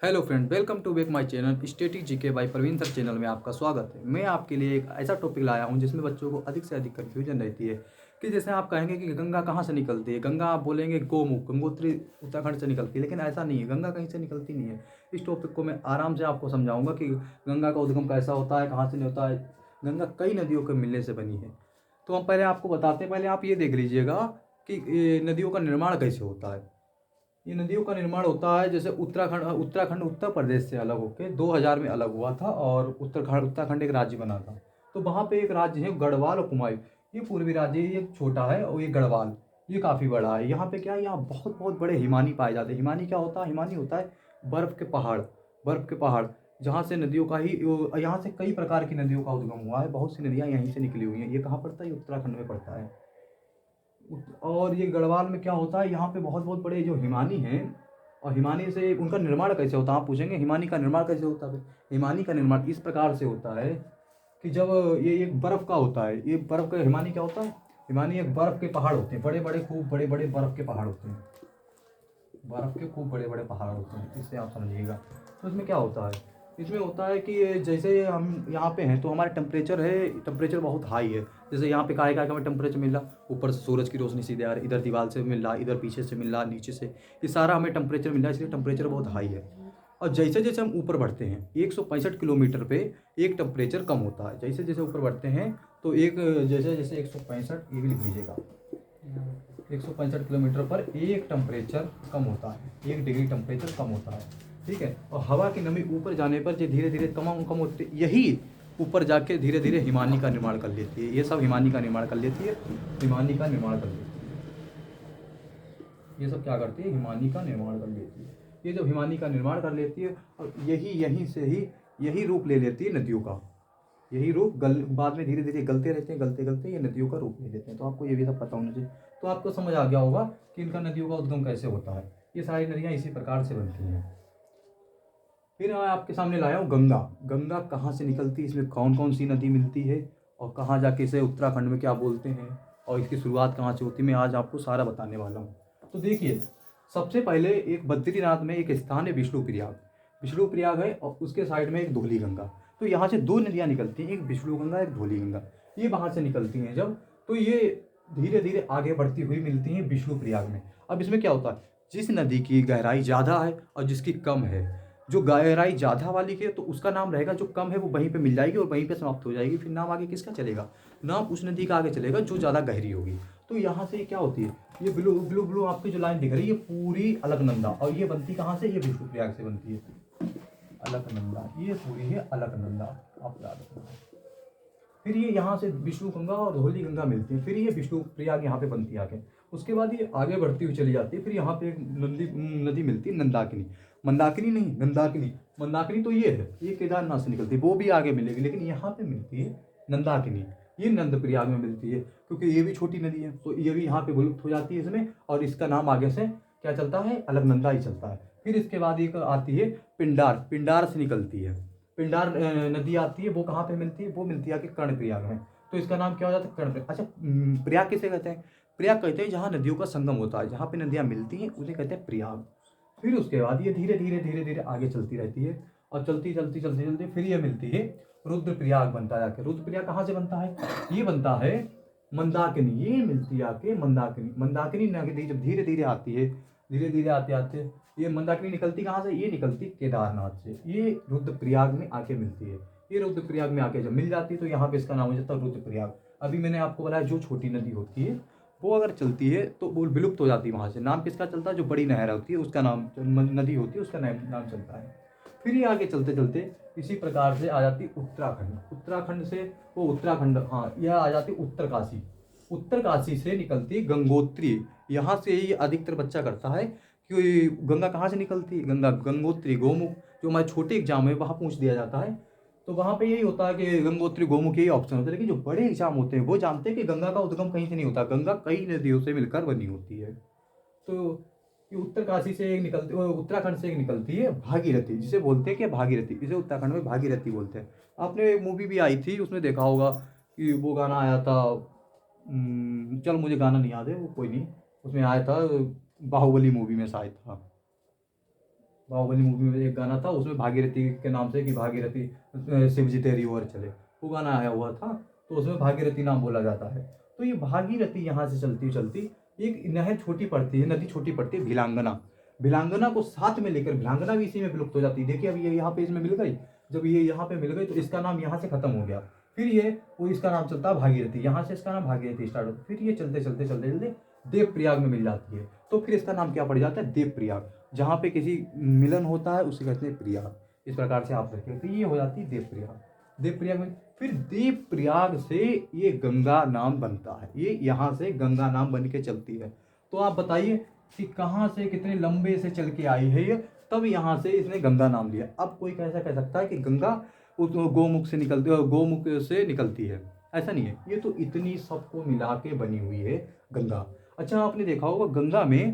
Hello friend, welcome to back my channel static GK by Praveen sir channel में आपका स्वागत है। मैं आपके लिए एक ऐसा टॉपिक लाया हूं जिसमें बच्चों को अधिक से अधिक कन्फ्यूजन रहती है कि जैसे आप कहेंगे कि गंगा कहां से निकलती है। गंगा आप बोलेंगे गोमुख, गंगोत्री उत्तराखंड से निकलती है, लेकिन ऐसा नहीं है। गंगा कहीं से निकलती नहीं है। इस टॉपिक को मैं आराम से आपको समझाऊंगा कि गंगा का उद्गम कैसा होता है, कहाँ से नहीं होता है। गंगा कई नदियों के मिलने से बनी है। तो हम पहले आपको बताते हैं। पहले आप ये देख लीजिएगा कि ये नदियों का निर्माण कैसे होता है। ये नदियों का निर्माण होता है जैसे उत्तराखंड उत्तराखंड उत्तर प्रदेश से अलग होकर 2000 में अलग हुआ था और उत्तराखंड एक राज्य बना था। तो वहाँ पे एक राज्य है गढ़वाल और कुमायूं। ये पूर्वी राज्य है, ये छोटा है, और ये गढ़वाल ये काफ़ी बड़ा है। यहाँ पे क्या है, यहाँ बहुत बहुत बड़े हिमानी पाए जाते हैं। हिमानी क्या होता है? हिमानी होता है बर्फ़ के पहाड़। बर्फ़ के पहाड़ जहाँ से नदियों का ही यहाँ से कई प्रकार की नदियों का उद्गम हुआ है। बहुत सी नदियाँ यहीं से निकली हुई हैं। ये कहाँ पड़ता है? ये उत्तराखंड में पड़ता है। और ये गढ़वाल में क्या होता है, यहाँ पे बहुत बहुत बड़े जो हिमानी हैं, और हिमानी से उनका निर्माण कैसे होता है आप पूछेंगे। हिमानी का निर्माण कैसे होता है? हिमानी का निर्माण इस प्रकार से होता है कि जब ये एक बर्फ़ का होता है, ये बर्फ़ का हिमानी क्या होता है? हिमानी एक बर्फ़ के पहाड़ होते हैं, बड़े बड़े, खूब बड़े बड़े बर्फ़ के पहाड़ होते हैं। बर्फ़ के खूब बड़े बड़े पहाड़ होते हैं, इससे आप समझिएगा। तो इसमें क्या होता है? इसमें होता है कि जैसे हम यहाँ पे हैं तो हमारा टेम्परेचर है, टेम्परेचर बहुत हाई है। जैसे यहाँ पे काय का हमें टेम्परेचर मिल रहा, ऊपर से सूरज की रोशनी सीधे आ रही, इधर दीवार से मिल रहा, इधर पीछे से मिल रहा, नीचे से, ये सारा हमें टेम्परेचर मिल रहा है, इसलिए टेम्परेचर बहुत हाई है। और जैसे जैसे हम ऊपर बढ़ते हैं 165 किलोमीटर पे एक टेम्परेचर कम होता है। जैसे जैसे ऊपर बढ़ते हैं तो एक जैसे जैसे 165, ये भी लिख लीजिएगा, 165 किलोमीटर पर एक टेम्परेचर कम होता है, 1 डिग्री टेम्परेचर कम होता है। ठीक है। और हवा की नमी ऊपर जाने पर जो धीरे धीरे कम कम होती है, यही ऊपर जाके धीरे धीरे हिमानी का निर्माण कर लेती है। ये सब हिमानी का निर्माण कर लेती है, हिमानी का निर्माण कर लेती है। ये सब क्या करती है? हिमानी का निर्माण कर लेती है। ये जब हिमानी का निर्माण कर लेती है और यही यहीं से ही यही रूप ले लेती है नदियों का। यही रूप बाद में धीरे धीरे गलते रहते हैं, गलते गलते ये नदियों का रूप ले लेते हैं। तो आपको ये भी सब पता होना चाहिए। तो आपको समझ आ गया होगा कि इनका नदियों का उद्गम कैसे होता है। ये सारी नदियाँ इसी प्रकार से बनती हैं। फिर मैं आपके सामने लाया हूँ गंगा। गंगा कहाँ से निकलती है, इसमें कौन कौन सी नदी मिलती है, और कहाँ जाके इसे उत्तराखंड में क्या बोलते हैं, और इसकी शुरुआत कहाँ से होती है, मैं आज आपको सारा बताने वाला हूँ। तो देखिए, सबसे पहले एक बद्रीनाथ में एक स्थान है विष्णुप्रयाग। विष्णुप्रयाग है और उसके साइड में एक धौली गंगा। तो यहाँ से दो नदियाँ निकलती हैं, एक विष्णु गंगा, एक धौली गंगा। ये वहाँ से निकलती हैं जब, तो ये धीरे धीरे आगे बढ़ती हुई मिलती हैं विष्णुप्रयाग में। अब इसमें क्या होता है, जिस नदी की गहराई ज़्यादा है और जिसकी कम है, जो गहराई ज़्यादा वाली की है तो उसका नाम रहेगा, जो कम है वो वहीं पे मिल जाएगी और वहीं पे समाप्त हो जाएगी। फिर नाम आगे किसका चलेगा? नाम उस नदी का आगे चलेगा जो ज़्यादा गहरी होगी। तो यहाँ से क्या होती है, ये ब्लू ब्लू ब्लू आपकी जो लाइन दिख रही है, ये पूरी अलकनंदा, और ये बनती कहाँ से? ये विष्णुप्रयाग से बनती है, अलकनंदा। ये पूरी है अलकनंदा, आप याद रखना। फिर ये यहाँ से विष्णु गंगा और धौली गंगा मिलती है, फिर ये विष्णु प्रयाग यहाँ पे बनती है आगे। उसके बाद ये आगे बढ़ती हुई चली जाती है। फिर यहाँ पे एक नदी मिलती है, नंदाकिनी। मंदाकिनी नहीं, नंदाकिनी। मंदाकिनी तो ये है, ये केदारनाथ से निकलती है, वो भी आगे मिलेगी, लेकिन यहाँ पे मिलती है नंदाकिनी। ये नंद प्रयाग में मिलती है, क्योंकि ये भी छोटी नदी है, तो ये भी यहाँ पे विलुप्त हो जाती है इसमें, और इसका नाम आगे से क्या चलता है? अलकनंदा ही चलता है। फिर इसके बाद एक आती है पिंडार। पिंडार से निकलती है, पिंडार नदी आती है, वो कहाँ पे मिलती है? वो मिलती है आके कर्णप्रयाग में। तो इसका नाम क्या हो जाता है? कर्णप्रयाग। अच्छा, प्रयाग किसे कहते हैं? प्रयाग कहते हैं जहाँ नदियों का संगम होता है, जहाँ पे नदियाँ मिलती हैं उसे कहते हैं प्रयाग। फिर उसके बाद ये धीरे धीरे धीरे धीरे आगे चलती रहती है, और चलती चलती चलती चलती फिर ये मिलती है रुद्रप्रयाग, बनता है आके। रुद्रप्रयाग कहाँ से बनता है? ये बनता है मंदाकिनी। ये मिलती है आके मंदाकिनी। मंदाकिनी नदी जब धीरे धीरे आती है, धीरे धीरे आते आते ये मंदाकिनी निकलती कहाँ से? ये निकलती केदारनाथ से, ये रुद्रप्रयाग में आके मिलती है। ये रुद्रप्रयाग में आके जब मिल जाती है तो यहाँ पे इसका नाम हो जाता है रुद्रप्रयाग। अभी मैंने आपको बताया जो छोटी नदी होती है वो अगर चलती है तो वो विलुप्त हो जाती है वहाँ से। नाम किसका चलता है? जो बड़ी नहर होती है उसका नाम, जो नदी होती है उसका नाम चलता है। फिर ये आगे चलते चलते इसी प्रकार से आ जाती उत्तराखंड। उत्तराखंड से वो उत्तराखंड, हाँ, यह आ जाती उत्तरकाशी। उत्तरकाशी से निकलती गंगोत्री। यहाँ से ही अधिकतर बच्चा करता है कि गंगा कहाँ से निकलती है? गंगा गंगोत्री गोमुख, जो हमारे छोटे एग्जाम है वहाँ पूछ दिया जाता है। तो वहाँ पे यही होता है कि गंगोत्री गोमुख यही ऑप्शन होता है। लेकिन जो बड़े एग्जाम होते हैं वो जानते हैं कि गंगा का उद्गम कहीं से नहीं होता, गंगा कई नदियों से मिलकर बनी होती है। तो ये उत्तरकाशी से एक निकलती, उत्तराखंड से एक निकलती है भागीरथी, जिसे बोलते हैं कि भागीरथी, इसे उत्तराखंड में भागीरथी बोलते हैं। आपने एक मूवी भी आई थी, उसमें देखा होगा कि वो गाना आया था, चल मुझे गाना नहीं याद है, वो कोई नहीं, उसमें आया था, बाहुबली मूवी में शायद था। बाहुबली मूवी में एक गाना था, उसमें भागीरथी के नाम से कि भागीरथी शिव जी तेरी ओर चले, वो गाना आया हुआ था, तो उसमें भागीरथी नाम बोला जाता है। तो ये भागीरथी यहाँ से चलती चलती एक नहर छोटी पड़ती है, नदी छोटी पड़ती है भिलांगना, भिलांगना को साथ में लेकर, भिलांगना भी इसी में विलुप्त हो जाती है। देखिए अभी ये यहाँ पे इसमें मिल गई, जब ये यहाँ पे मिल गई तो इसका नाम यहाँ से खत्म हो गया, फिर ये वो इसका नाम चलता है भागीरथी, यहाँ से इसका नाम भागीरथी स्टार्ट होता है, फिर ये चलते चलते चलते चलते देवप्रयाग में मिल जाती है, तो फिर इसका नाम क्या पड़ जाता है देवप्रयाग, जहाँ पे किसी मिलन होता है उसे कहते हैं प्रयाग। इस प्रकार से आप रखें, तो ये हो जाती है देवप्रयाग। देवप्रयाग में फिर देवप्रयाग से ये गंगा नाम बनता है, ये यहाँ से गंगा नाम बन के चलती है। तो आप बताइए कि कहाँ से कितने लंबे से चल के आई है ये, तब यहाँ से इसने गंगा नाम लिया। अब कोई कैसा कह सकता है कि गंगा उस गोमुख से निकलती, गोमुख से निकलती है, ऐसा नहीं है, ये तो इतनी सबको मिला के बनी हुई है गंगा। अच्छा आपने देखा होगा गंगा में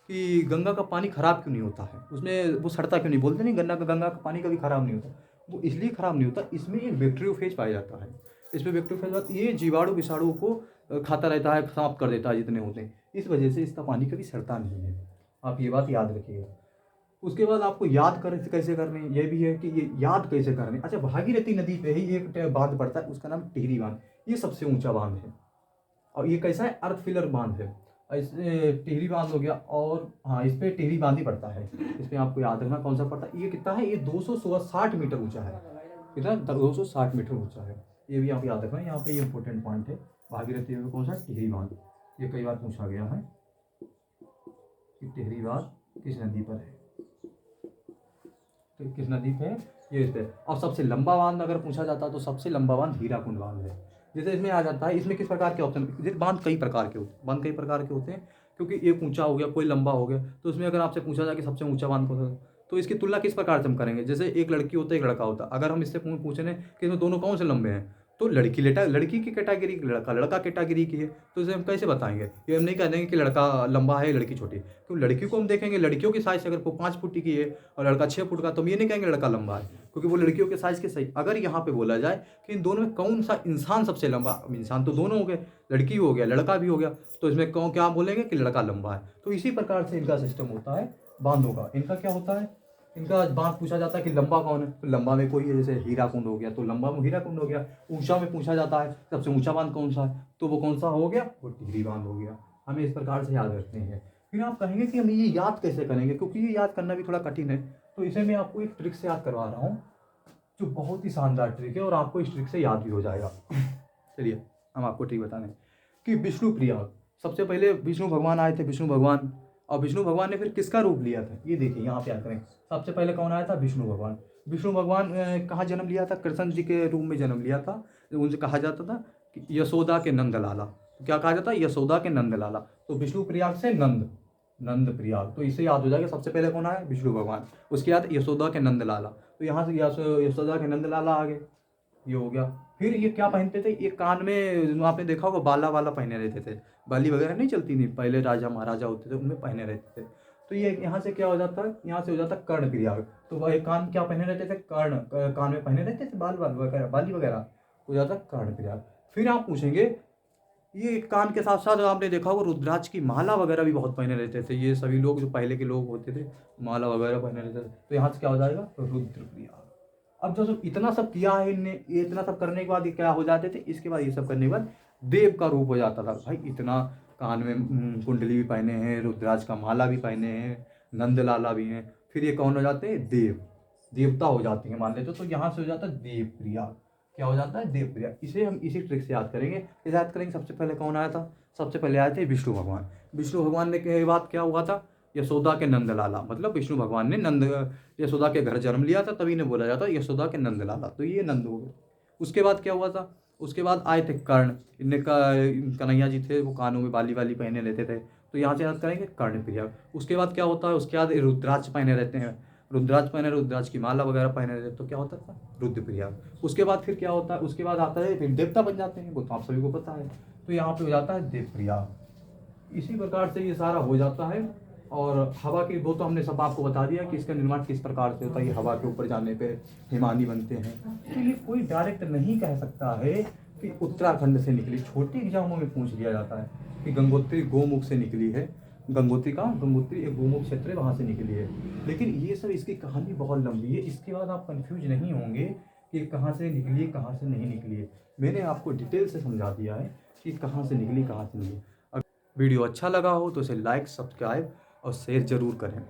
कि गंगा का पानी खराब क्यों नहीं होता है, उसमें वो सड़ता क्यों नहीं, बोलते नहीं गंगा का पानी कभी खराब नहीं होता, वो इसलिए खराब नहीं होता, इसमें एक बैक्टीरियोफेज पाया जाता है, इसमें बैक्टीरियोफेज ये जीवाणु विषाणु को खाता रहता है, समाप्त कर देता है जितने होते हैं, इस वजह से इसका पानी कभी सड़ता नहीं है, आप ये बात याद रखिएगा। उसके बाद आपको याद कर कैसे करने, ये भी है कि ये याद कैसे करने। अच्छा भागीरथी नदी पे ही एक बांध पड़ता है, उसका नाम टिहरी बांध, ये सबसे ऊंचा बांध है, और ये कैसा है, अर्थ फिलर बांध है, इस टिहरी बांध हो गया, और हाँ इस पे टिहरी बांध ही पड़ता है, इस पे आपको याद रखना कौन सा पड़ता है। ये कितना है, ये 260 मीटर ऊंचा है, कितना 260 मीटर ऊंचा है, ये भी आप याद रखना, यहाँ पे ये इंपॉर्टेंट पॉइंट है। भागीरथी में कौन सा, टिहरी बांध, ये कई बार पूछा गया है कि टिहरी बांध किस नदी पर है, तो किस नदी पे है, ये इस पे। और सबसे लंबा बांध अगर पूछा जाता है तो सबसे लंबा बांध हीराकुंड बांध है। जैसे इसमें आ जाता है, इसमें किस प्रकार के ऑप्शन, जैसे बांध कई प्रकार के होते हैं, बांध कई प्रकार के होते हैं, क्योंकि एक ऊंचा हो गया कोई लंबा हो गया, तो इसमें अगर आपसे पूछा जाए कि सबसे ऊंचा बांध कौन सा, तो इसकी तुलना किस प्रकार से हम करेंगे। जैसे एक लड़की होता है एक लड़का होता है, अगर हम इससे पूछ रहे हैं कि इसमें दोनों कौन से लंबे हैं, तो लड़की की कैटेगरी, लड़का कैटेगरी की है, तो इसे हम कैसे बताएंगे, ये हम नहीं कह देंगे कि लड़का लंबा है लड़की छोटी, तो लड़की को हम देखेंगे, लड़कियों की साइज अगर वो 5 फुट की है और लड़का 6 फुट का, तो हम ये नहीं कहेंगे लड़का लंबा है, क्योंकि वो लड़कियों के साइज के सही। अगर यहाँ पे बोला जाए कि इन दोनों में कौन सा इंसान सबसे लंबा, इंसान तो दोनों हो गए, लड़की हो गया लड़का भी हो गया, तो इसमें कौन क्या बोलेंगे कि लड़का लंबा है। तो इसी प्रकार से इनका सिस्टम होता है बांधों का। इनका क्या होता है, इनका बांध पूछा जाता है कि लंबा कौन है, तो लंबा में कोई है, जैसे हीराकुंड हो गया तो लंबा में हीराकुंड हो गया। ऊंचा में पूछा जाता है सबसे ऊंचा बांध कौन सा है, तो वो कौन सा हो गया, वो टिहरी बांध हो गया। हमें इस प्रकार से याद रखते हैं। फिर आप कहेंगे कि हम ये याद कैसे करेंगे, क्योंकि ये याद करना भी थोड़ा कठिन है, तो इसे मैं आपको एक ट्रिक से याद करवा रहा हूँ, जो बहुत ही शानदार ट्रिक है, और आपको इस ट्रिक से याद भी हो जाएगा। चलिए हम आपको ट्रिक बताने कि विष्णु प्रयाग, सबसे पहले विष्णु भगवान आए थे, विष्णु भगवान, और विष्णु भगवान ने फिर किसका रूप लिया था, ये देखिए यहाँ पे याद करें। सबसे पहले कौन आया था, विष्णु भगवान। विष्णु भगवान कहाँ जन्म लिया था, कृष्ण जी के रूप में जन्म लिया था। उनसे कहा जाता था कि यशोदा के नंद लाला, तो क्या कहा जाता है, यशोदा के नंद लाला। तो विष्णु प्रयाग से नंद प्रयाग, तो इससे याद हो जाएगा सबसे पहले कौन आया, विष्णु भगवान, उसके बाद यशोदा के नंद लाला, तो यहाँ से यशोदा के नंद लाला आ गए, ये हो गया। फिर ये क्या पहनते थे, ये कान में आपने देखा होगा बाला वाला पहने रहते थे, बाली वगैरह नहीं चलती थी पहले, राजा महाराजा होते थे उनमें पहने रहते थे। तो ये यहाँ से क्या हो जाता है, यहाँ से हो जाता है कर्ण प्रयाग। तो वह कान क्या पहने रहते थे, कर्ण, कान में पहने रहते थे बाल वगैरह, बाली वगैरह, हो जाता है कर्ण प्रयाग। फिर आप पूछेंगे, ये कान के साथ साथ आपने देखा होगा रुद्राक्ष की माला वगैरह भी बहुत पहने रहते थे, ये सभी लोग जो पहले के लोग होते थे माला वगैरह पहने रहते थे। तो यहाँ से क्या हो जाएगा, रुद्र प्रयाग। अब जो इतना सब किया है इनने, ये इतना सब करने के बाद ये क्या हो जाते थे, इसके बाद ये सब करने के बाद देव का रूप हो जाता था। भाई इतना कान में कुंडली भी पहने हैं, रुद्राक्ष का माला भी पहने हैं, नंदलाला भी हैं, फिर ये कौन हो जाते हैं, देवता हो जाते हैं मान लेते। तो यहाँ से हो जाता है देव प्रयाग, क्या हो जाता है, देव प्रयाग। इसे हम इसी ट्रिक से याद करेंगे। याद करेंगे सबसे पहले कौन आया था, सबसे पहले आए थे विष्णु भगवान। विष्णु भगवान ने के बाद क्या हुआ था, यशोदा के नंद लाला, मतलब विष्णु भगवान ने यशोदा के घर जन्म लिया था, तभी ने बोला जाता है यशोदा के नंद लाला, तो ये नंद हो गए। उसके बाद क्या हुआ था, उसके बाद आए थे कर्ण, इनने कन्हैया जी थे, वो कानों में बाली वाली पहने रहते थे, तो यहाँ से याद करेंगे कर्ण प्रयाग। उसके बाद क्या होता है, उसके बाद रुद्राक्ष पहने रहते हैं, रुद्राक्ष की माला वगैरह पहने रहते हैं, तो क्या होता था, रुद्र प्रयाग। उसके बाद फिर क्या होता है, उसके बाद आता है फिर देवता बन जाते हैं, वो तो आप सभी को पता है, तो यहाँ पे हो जाता है देव प्रयाग। इसी प्रकार से ये सारा हो जाता है। और हवा की वो तो हमने सब आपको बता दिया कि इसका निर्माण किस प्रकार से होता है, ये हवा के ऊपर जाने पे हिमानी बनते हैं। तो ये कोई डायरेक्ट नहीं कह सकता है कि उत्तराखंड से निकली, छोटे एग्जामों में पूछ लिया जाता है कि गंगोत्री गोमुख से निकली है, गंगोत्री एक भूमुख क्षेत्र है, वहाँ से निकली है। लेकिन ये सब इसकी कहानी बहुत लंबी है, इसके बाद आप कंफ्यूज नहीं होंगे कि कहाँ से निकली कहाँ से नहीं निकली है। मैंने आपको डिटेल से समझा दिया है कि कहाँ से निकली कहाँ से नहीं। अगर वीडियो अच्छा लगा हो तो इसे लाइक, सब्सक्राइब और शेयर ज़रूर करें।